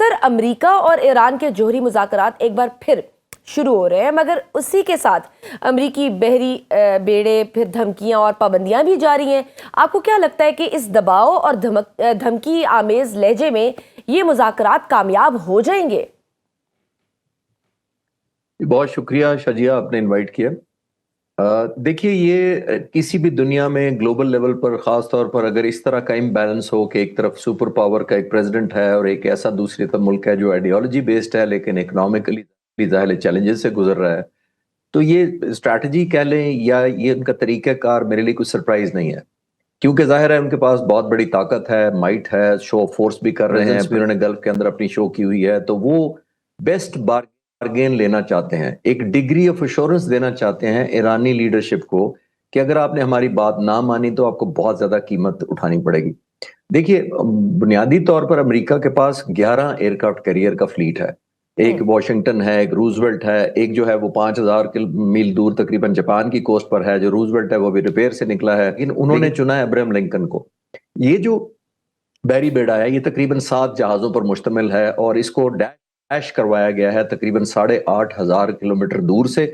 سر، امریکہ اور ایران کے جوہری مذاکرات ایک بار پھر شروع ہو رہے ہیں، مگر اسی کے ساتھ امریکی بحری بیڑے، پھر دھمکیاں اور پابندیاں بھی جاری ہیں۔ آپ کو کیا لگتا ہے کہ اس دباؤ اور دھمکی آمیز لہجے میں یہ مذاکرات کامیاب ہو جائیں گے؟ بہت شکریہ شجیہ، آپ نے انوائٹ کیا۔ دیکھیے، یہ کسی بھی دنیا میں گلوبل لیول پر خاص طور پر اگر اس طرح کا امبیلنس ہو کہ ایک طرف سپر پاور کا ایک پریزیڈنٹ ہے اور ایک ایسا دوسری طرف ملک ہے جو آئیڈیالوجی بیسڈ ہے لیکن اکنامکلی ظاہر چیلنجز سے گزر رہا ہے، تو یہ اسٹریٹجی کہہ لیں یا یہ ان کا طریقہ کار میرے لیے کوئی سرپرائز نہیں ہے، کیونکہ ظاہر ہے ان کے پاس بہت بڑی طاقت ہے، مائٹ ہے، شو آف فورس بھی کر رہے ہیں، پھر انہوں نے گلف کے اندر اپنی شو کی ہوئی ہے، تو وہ بیسٹ بارگین لینا چاہتے ہیں، ایک ڈگری آف ایشورنس دینا چاہتے ہیں ایرانی لیڈرشپ کو کہ اگر آپ نے ہماری بات نہ مانی تو آپ کو بہت زیادہ قیمت اٹھانی پڑے گی۔ دیکھیے، بنیادی طور پر امریکہ کے پاس 11 ایئر کرافٹ کیریئر کا فلیٹ ہے، ایک واشنگٹن ہے، ایک روزویلٹ ہے، ایک جو ہے وہ 5000 میل دور تقریباً جاپان کی کوسٹ پر ہے، جو روزویلٹ ہے وہ بھی ریپیئر سے نکلا ہے، لیکن انہوں نے چنا ہے ابراہم لنکن کو۔ یہ جو بحری بیڑا ہے یہ تقریباً 7 جہازوں پر مشتمل ہے اور اس کو ڈیش کروایا گیا ہے تقریباً 8500 کلومیٹر دور سے،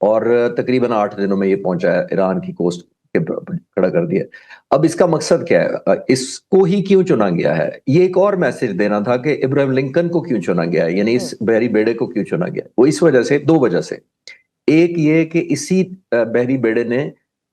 اور تقریباً 8 دنوں میں یہ پہنچا ہے ایران کی کوسٹ کھڑا کر دیا۔ اب اس کا مقصد کیا ہے؟ اس کو ہی کیوں چنا گیا ہے؟ یہ ایک اور میسج دینا تھا کہ ابراہم لنکن کو کیوں چنا گیا ہے، یعنی اس بحری بیڑے کو کیوں چنا گیا ہے؟ وہ اس وجہ سے، 2 وجہ سے۔ ایک یہ کہ اسی بحری بیڑے نے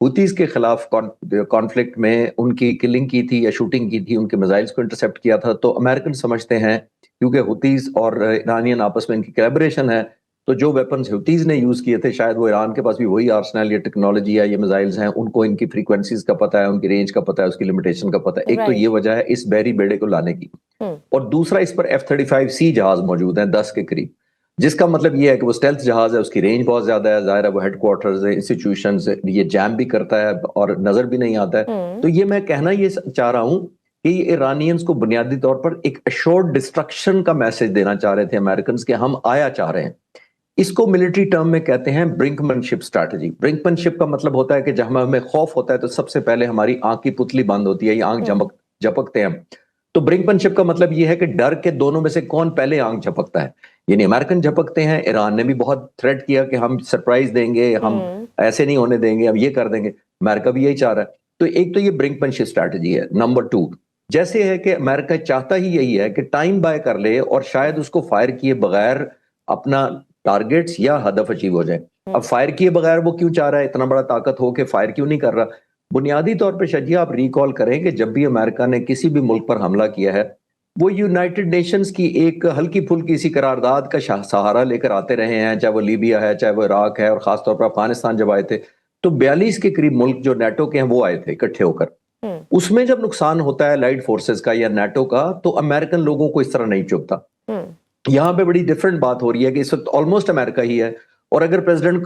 ہوتیز کے خلاف کانفلکٹ میں ان کی کلنگ کی تھی یا شوٹنگ کی تھی، ان کے میزائلز کو انٹرسپٹ کیا تھا، تو امریکن سمجھتے ہیں کیونکہ ہوتیز اور ایرانین آپس میں ان کی کولیبریشن ہے، تو جو ویپنز ہوتیز نے یوز کیے تھے شاید وہ ایران کے پاس بھی وہی آرسنل یا ٹیکنالوجی ہے یا میزائلز ہیں، ان کو ان کی فریکوینسیز کا پتہ ہے، ان کی رینج کا پتہ ہے، اس کی لمیٹیشن کا پتہ ہے۔ ایک تو یہ وجہ ہے اس بحری بیڑے کو لانے کی، اور دوسرا اس پر F-35C جہاز موجود ہیں 10 کے قریب، جس کا مطلب یہ ہے کہ وہ اسٹیلتھ جہاز ہے، اس کی رینج بہت زیادہ ہے، ظاہر ہے وہ ہیڈ کوارٹرز انسٹیٹیوشنز یہ جیم بھی کرتا ہے اور نظر بھی نہیں آتا ہے۔ تو یہ میں کہنا یہ چاہ رہا ہوں کہ یہ ایرانینز کو بنیادی طور پر ایک ایشورڈ ڈسٹرکشن کا میسج دینا چاہ رہے تھے امریکنز کہ ہم آیا چاہ رہے ہیں۔ اس کو ملٹری ٹرم میں کہتے ہیں برنکمن شپ اسٹریٹجی۔ برنکمن شپ کا مطلب ہوتا ہے کہ جب ہمیں خوف ہوتا ہے تو سب سے پہلے ہماری آنکھ کی پتلی بند ہوتی ہے یا آنکھ جھپکتے ہیں ہم، تو برنکمن شپ کا مطلب یہ ہے کہ ڈر کے دونوں میں سے کون پہلے آنکھ جھپکتا ہے، یعنی امریکن جھپکتے ہیں، ایران نے بھی بہت تھریٹ کیا کہ ہم سرپرائز دیں گے، ہم ایسے نہیں ہونے دیں گے، ہم یہ کر دیں گے، امریکہ بھی یہی چاہ رہا ہے۔ تو ایک تو یہ برنکمن شپ اسٹریٹجی ہے۔ نمبر 2، جیسے ہے کہ امریکہ چاہتا ہی یہی ہے کہ ٹائم بائی کر لے اور شاید اس کو فائر کیے بغیر اپنا ٹارگیٹس یا ہدف اچیو ہو جائیں۔ اب فائر کیے بغیر وہ کیوں چاہ رہا ہے؟ اتنا بڑا طاقت ہو کے فائر کیوں نہیں کر رہا؟ بنیادی طور پہ شجیہ آپ ریکال کریں کہ جب بھی امریکہ نے کسی بھی ملک پر حملہ کیا ہے وہ یونائٹڈ نیشنز کی ایک ہلکی پھلکی سی قرارداد کا سہارا لے کر آتے رہے ہیں، چاہے وہ لیبیا ہے، چاہے وہ عراق ہے، اور خاص طور پر افغانستان جب آئے تھے تو 42 کے قریب ملک جو نیٹو کے ہیں وہ آئے تھے اکٹھے ہو کر۔ اس میں جب نقصان ہوتا ہے لائٹ فورسز کا یا نیٹو کا تو امریکن لوگوں کو اس طرح نہیں چبھتا۔ یہاں پہ بڑی ڈیفرنٹ بات ہو رہی ہے کہ اس وقت آلموسٹ امریکہ ہی ہے، اور اگر پریزیڈنٹ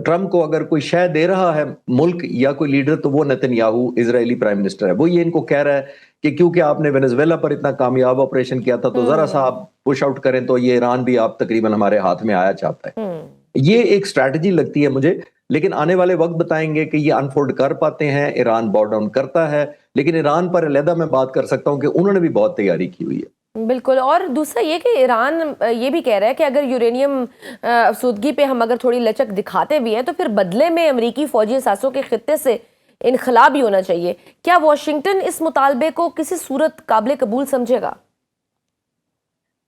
ٹرمپ کو اگر کوئی شے دے رہا ہے ملک یا کوئی لیڈر تو وہ نیتن یاہو اسرائیلی پرائم منسٹر ہے۔ وہ یہ ان کو کہہ رہا ہے کہ کیونکہ آپ نے وینزویلا پر اتنا کامیاب آپریشن کیا تھا تو ذرا سا آپ پش آؤٹ کریں تو یہ ایران بھی آپ تقریباً ہمارے ہاتھ میں آیا چاہتا ہے۔ یہ ایک اسٹریٹجی لگتی ہے مجھے، لیکن آنے والے وقت بتائیں گے کہ یہ انفولڈ کر پاتے ہیں۔ ایران باؤ ڈاؤن کرتا ہے، لیکن ایران پر علیحدہ میں بات کر سکتا ہوں کہ انہوں نے بھی بہت تیاری کی ہوئی ہے۔ بالکل، اور دوسرا یہ کہ ایران یہ بھی کہہ رہا ہے کہ اگر یورینیم افزودگی پہ ہم اگر تھوڑی لچک دکھاتے بھی ہیں تو پھر بدلے میں امریکی فوجی اثاثوں کے خطے سے انخلا بھی ہونا چاہیے۔ کیا واشنگٹن اس مطالبے کو کسی صورت قابل قبول سمجھے گا؟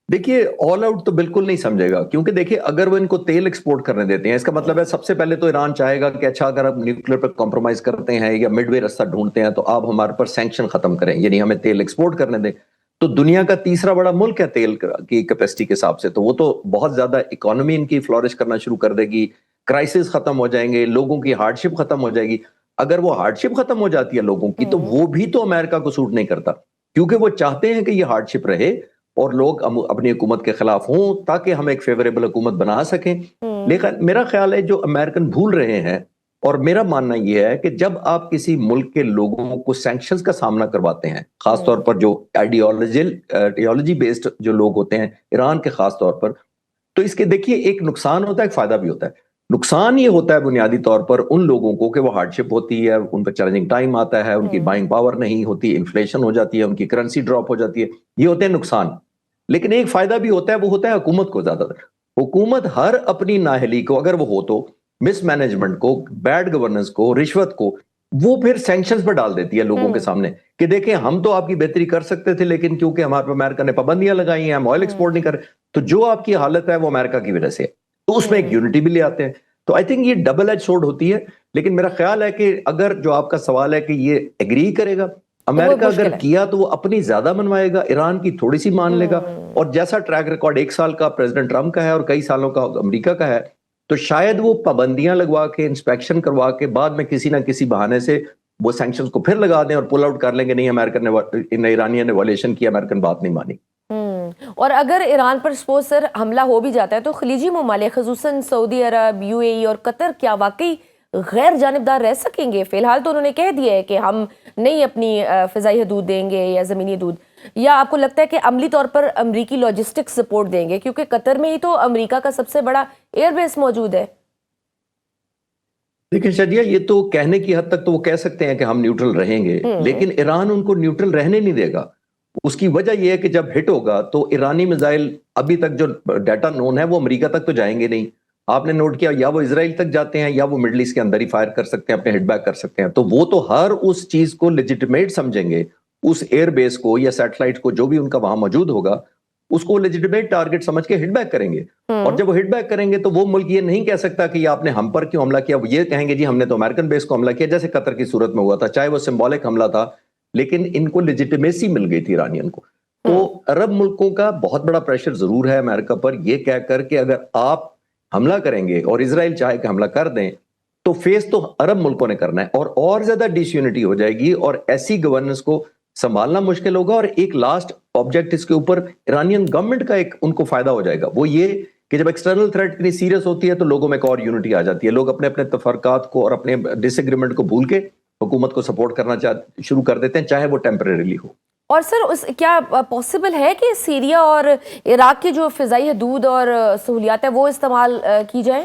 دیکھیے، آل آؤٹ تو بالکل نہیں سمجھے گا، کیونکہ دیکھیے اگر وہ ان کو تیل ایکسپورٹ کرنے دیتے ہیں اس کا مطلب ہے سب سے پہلے تو ایران چاہے گا کہ اچھا اگر آپ نیوکلیر پر کمپرومائز کرتے ہیں یا مڈ وے راستہ ڈھونڈتے ہیں تو آپ ہمارے پر سینکشن ختم کریں، یعنی ہمیں تیل ایکسپورٹ کرنے دیں۔ تو دنیا کا تیسرا بڑا ملک ہے تیل کی کیپیسٹی کے حساب سے، تو وہ تو بہت زیادہ اکانومی ان کی فلورش کرنا شروع کر دے گی، کرائسس ختم ہو جائیں گے، لوگوں کی ہارڈ شپ ختم ہو جائے گی۔ اگر وہ ہارڈ شپ ختم ہو جاتی ہے لوگوں کی تو وہ بھی تو امریکہ کو سوٹ نہیں کرتا، کیونکہ وہ چاہتے ہیں کہ یہ ہارڈ شپ رہے اور لوگ اپنی حکومت کے خلاف ہوں تاکہ ہم ایک فیوریبل حکومت بنا سکیں۔ لیکن میرا خیال ہے جو امریکن بھول رہے ہیں، اور میرا ماننا یہ ہے کہ جب آپ کسی ملک کے لوگوں کو سینکشنز کا سامنا کرواتے ہیں، خاص طور پر جو آئیڈیالوجی بیسڈ جو لوگ ہوتے ہیں ایران کے خاص طور پر، تو اس کے دیکھیے ایک نقصان ہوتا ہے، ایک فائدہ بھی ہوتا ہے۔ نقصان یہ ہوتا ہے بنیادی طور پر ان لوگوں کو کہ وہ ہارڈ شپ ہوتی ہے، ان پہ چیلنجنگ ٹائم آتا ہے، ان کی بائنگ پاور نہیں ہوتی، انفلیشن ہو جاتی ہے، ان کی کرنسی ڈراپ ہو جاتی ہے، یہ ہوتے ہیں نقصان۔ لیکن ایک فائدہ بھی ہوتا ہے، وہ ہوتا ہے حکومت کو. زیادہ تر حکومت ہر اپنی نااہلی کو، اگر وہ ہو تو مس مینجمنٹ کو، بیڈ گورننس کو، رشوت کو، وہ پھر سینکشنز پر ڈال دیتی ہے لوگوں کے سامنے کہ دیکھیں ہم تو آپ کی بہتری کر سکتے تھے، لیکن کیونکہ ہمارے امریکہ نے پابندیاں لگائی ہیں، ہم آئل ایکسپورٹ نہیں کر رہے، تو جو آپ کی حالت ہے وہ امریکہ کی وجہ سے ہے. تو اس میں ایک یونٹی بھی لے آتے ہیں. تو آئی تھنک یہ ڈبل ایج سورڈ ہوتی ہے. لیکن میرا خیال ہے کہ اگر جو آپ کا سوال ہے کہ یہ ایگری کرے گا، امریکہ اگر کیا تو وہ اپنی زیادہ منوائے گا، ایران کی تھوڑی سی مان لے گا. اور جیسا ٹریک ریکارڈ 1 سال کا پریزیڈنٹ ٹرمپ کا ہے اور کئی سالوں کا امریکہ کا ہے، تو شاید وہ پابندیاں لگوا کے، انسپیکشن کروا کے، بعد میں کسی نہ کسی بہانے سے وہ سینکشنز کو پھر لگا دیں اور پل آؤٹ کر لیں گے نہیں امریکہ نے، ایرانیہ نے وائلیشن کی، امریکن بات نہیں مانی. اور اگر ایران پر سپوز سر حملہ ہو بھی جاتا ہے تو خلیجی ممالک خصوصاً سعودی عرب، یو اے ای اور قطر کیا واقعی غیر جانبدار رہ سکیں گے؟ فی الحال تو انہوں نے کہہ دیا ہے کہ ہم نہیں اپنی فضائی حدود دیں گے یا زمینی حدود، یا آپ کو لگتا ہے کہ عملی طور پر امریکی لاجسٹک سپورٹ دیں گے، کیونکہ قطر میں ہی تو امریکہ کا سب سے بڑا ایئر بیس موجود ہے؟ دیکھیں شجیہ، یہ تو کہنے کی حد تک تو وہ کہہ سکتے ہیں کہ ہم نیوٹرل رہیں گے، لیکن ایران ان کو نیوٹرل رہنے نہیں دے گا. اس کی وجہ یہ ہے کہ جب ہٹ ہوگا تو ایرانی میزائل ابھی تک جو ڈیٹا نون ہے وہ امریکہ تک تو جائیں گے نہیں. آپ نے نوٹ کیا یا وہ اسرائیل تک جاتے ہیں یا وہ مڈل ایسٹ کے اندر ہی فائر کر سکتے ہیں، اپنے ہٹ بیک کر سکتے ہیں. تو وہ تو ہر اس چیز کو لیجیٹیمیٹ سمجھیں گے، اس ایئر بیس کو یا سیٹلائٹ کو جو بھی ان کا وہاں موجود ہوگا اس کو لیجیٹیمیٹ ٹارگٹ سمجھ کے ہٹ بیک کریں گے. اور جب وہ ہٹ بیک کریں گے تو وہ ملک یہ نہیں کہہ سکتا کہ یہ آپ نے ہم پر کیوں حملہ کیا. وہ یہ کہیں گے جی ہم نے تو امریکن بیس کو حملہ کیا، جیسے قطر کی صورت میں ہوا تھا، چاہے وہ سمبولک حملہ تھا لیکن ان کو لیجیٹیمیسی مل گئی تھی ایرانین کو. تو عرب ملکوں کا بہت بڑا پریشر ضرور ہے امریکہ پر، یہ کہہ کر کہ اگر آپ حملہ کریں گے اور اسرائیل چاہے کہ حملہ کر دیں تو فیس تو عرب ملکوں نے کرنا ہے، اور زیادہ ڈس یونٹی ہو جائے گی اور ایسی گورننس کو سنبھالنا مشکل ہوگا. اور ایک لاسٹ آبجیکٹ اس کے اوپر ایرانین گورنمنٹ کا ایک ان کو فائدہ ہو جائے گا، وہ یہ کہ جب ایکسٹرنل تھریٹ اتنی سیریس ہوتی ہے تو لوگوں میں ایک اور یونٹی آ جاتی ہے، لوگ اپنے اپنے تفرقات کو اور اپنے ڈس ایگریمنٹ کو بھول کے حکومت کو سپورٹ کرنا شروع کر دیتے ہیں، چاہے وہ ٹیمپریریلی ہو. اور سر کیا پاسبل ہے کہ سیریا اور عراق کی جو فضائی حدود اور سہولیات ہیں وہ استعمال کی جائیں؟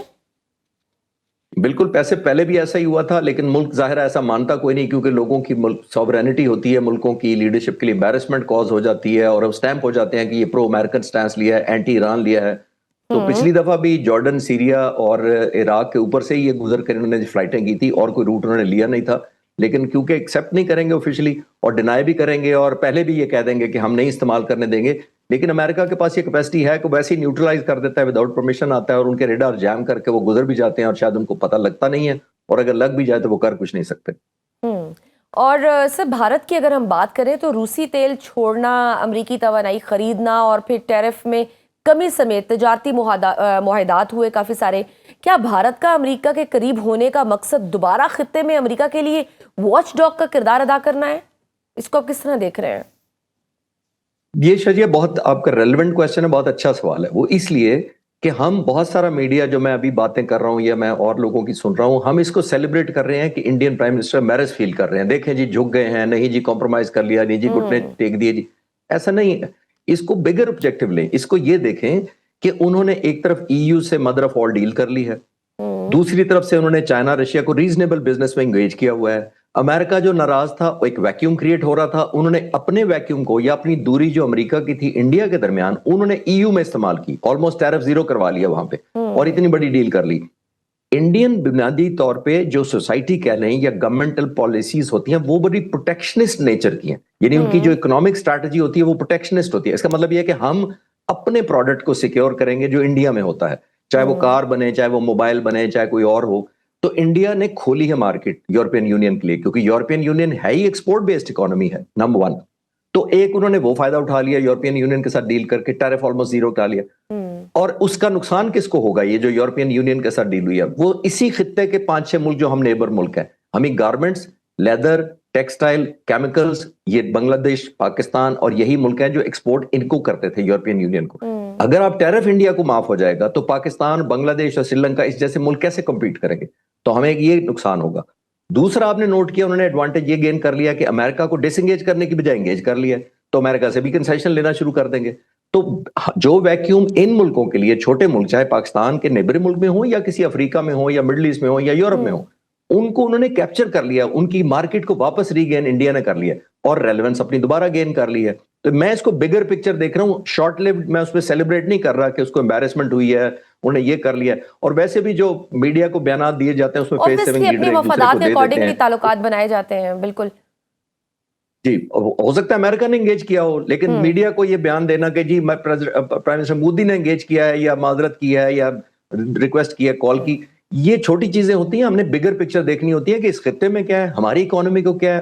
بالکل، پیسے پہلے بھی ایسا ہی ہوا تھا، لیکن ملک ظاہر ایسا مانتا کوئی نہیں، کیونکہ لوگوں کی سوورینٹی ہوتی ہے، ملکوں کی لیڈرشپ کے لیے امبیرسمنٹ کاز ہو جاتی ہے اور سٹیمپ ہو جاتے ہیں کہ یہ پرو امریکن سٹانس لیا ہے، اینٹی ایران لیا ہے. تو پچھلی دفعہ بھی جارڈن، سیریا اور عراق کے اوپر سے ہی یہ گزر کر انہوں نے فلائٹیں کی تھی اور کوئی روٹ انہوں نے لیا نہیں تھا. لیکن کیونکہ ایکسیپٹ نہیں کریں گے آفیشلی اور ڈینائی بھی کریں گے اور پہلے بھی یہ کہہ دیں گے کہ ہم نہیں استعمال کرنے دیں گے، لیکن امریکہ کے پاس یہ کیپیسٹی ہے کہ ویسے ہی نیوٹرلائز کر دیتا ہے، وداؤٹ پرمیشن آتا ہے اور ان کے ریڈار جام کر کے وہ گزر بھی جاتے ہیں اور شاید ان کو پتہ لگتا نہیں ہے، اور اگر لگ بھی جائے تو وہ کر کچھ نہیں سکتے. اور سر بھارت کی اگر ہم بات کریں تو روسی تیل چھوڑنا، امریکی توانائی خریدنا اور پھر ٹیرف میں کمی سمیت تجارتی معاہدات ہوئے کافی سارے. کیا بھارت کا امریکہ کے قریب ہونے کا مقصد دوبارہ خطے میں امریکہ کے لیے واچ ڈاگ کا کردار ادا کرنا ہے؟ اس کو آپ کس طرح دیکھ رہے ہیں؟ یہ شجیہ بہت آپ کا ریلیونٹ کویسچن ہے، بہت اچھا سوال ہے. وہ اس لیے کہ ہم بہت سارا میڈیا جو میں ابھی باتیں کر رہا ہوں یا میں اور لوگوں کی سن رہا ہوں، ہم اس کو سیلیبریٹ کر رہے ہیں کہ انڈین پرائم منسٹر میرس فیل کر رہے ہیں، دیکھیں جی جھک گئے ہیں، نہیں جی کمپرومائز کر لیا، نہیں جی گھٹنے ٹیک دیے جی. ایسا نہیں ہے. اس کو بگر آبجیکٹو لیں، اس کو یہ دیکھیں کہ انہوں نے ایک طرف ای یو سے مدر آف آل ڈیل کر لی ہے، دوسری طرف سے انہوں نے چائنا رشیا کو ریزنیبل بزنس میں انگیج کیا ہوا ہے. امریکہ جو ناراض تھا، ایک ویکیوم کریٹ ہو رہا تھا، انہوں نے اپنے ویکیوم کو یا اپنی دوری جو امریکہ کی تھی انڈیا کے درمیان انہوں نے ای یو میں استعمال کی، آلموسٹ ٹیرف زیرو کروا لیا وہاں پہ اور اتنی بڑی ڈیل کر لی. انڈین بنیادی طور پہ جو سوسائٹی کہہ لیں یا گورنمنٹل پالیسیز ہوتی ہیں وہ بڑی پروٹیکشنسٹ نیچر کی ہیں، یعنی ان کی جو اکنامک اسٹریٹجی ہوتی ہے وہ پروٹیکشنسٹ ہوتی ہے. اس کا مطلب یہ ہے کہ ہم اپنے پروڈکٹ کو سیکیور کریں گے جو انڈیا میں ہوتا ہے، چاہے وہ کار بنے، چاہے وہ موبائل بنے، چاہے کوئی اور ہو. تو انڈیا نے کھولی ہے مارکیٹ یورپین یونین کے لیے، کیونکہ یورپین یونین ہے ہی ایکسپورٹ بیسڈ اکانومی ہے نمبر 1. تو ایک انہوں نے وہ فائدہ اٹھا لیا یورپین یونین کے ساتھ ڈیل کر کے، ٹیرف آلموسٹ زیرو کرا لیا. اور اس کا نقصان کس کو ہوگا؟ یہ جو یورپین یونین کے ساتھ ڈیل ہوئی ہے وہ اسی خطے کے 5-6 ملک جو ہم نیبر ملک ہیں، ہمیں گارمنٹس، لیدر، ٹیکسٹائل، کیمیکلز، یہ بنگلہ دیش، پاکستان اور یہی ملک ہیں جو ایکسپورٹ ان کو کرتے تھے یورپین یونین کو. اگر آپ ٹیرف انڈیا کو معاف ہو جائے گا تو پاکستان، بنگلہ دیش اور سری لنکا اس جیسے ملک کیسے کمپیٹ کریں گے؟ تو ہمیں یہ نقصان ہوگا. دوسرا آپ نے نوٹ کیا، انہوں نے ایڈوانٹیج یہ گین کر لیا کہ امریکہ کو ڈس انگیج کرنے کی بجائے انگیج کر لیا، تو امریکہ سے بھی کنسیشن لینا شروع کر دیں گے. تو جو ویکیوم ان ملکوں کے لیے، چھوٹے ملک چاہے پاکستان کے نیبر ملک میں ہوں یا کسی افریقہ میں ہوں یا مڈل ایسٹ میں ہوں یا یورپ میں ہوں، ان کو انہوں نے کیپچر کر لیا، ان کی مارکیٹ کو واپس ری گین انڈیا نے کر لیا اور ریلیونس اپنی دوبارہ گین کر لی ہے. تو میں اس کو بگر پکچر دیکھ رہا ہوں, شارٹ لیوڈ میں اس پہ سیلیبریٹ نہیں کر رہا کہ اس کو امبیرسمنٹ ہوئی ہے, انہوں نے یہ کر لیا ہے. اور ویسے بھی جو میڈیا کو بیانات دیے جاتے ہیں اس میں فیس سیونگ اپنی لیڈر ایک دوسرے کو مفادات دے کے دیتے اکارڈنگلی ہیں. تعلقات بنائے جاتے ہیں. بالکل جی, ہو سکتا ہے امریکہ نے انگیج کیا ہو, لیکن میڈیا کو یہ بیان دینا کہ جی پرائم منسٹر مودی نے انگیج کیا ہے یا معذرت کی ہے یا ریکویسٹ کی ہے, کال کی, یہ چھوٹی چیزیں ہوتی ہیں. ہم نے بگر پکچر دیکھنی ہوتی ہے کہ اس خطے میں کیا ہے, ہماری اکانومی کو کیا ہے,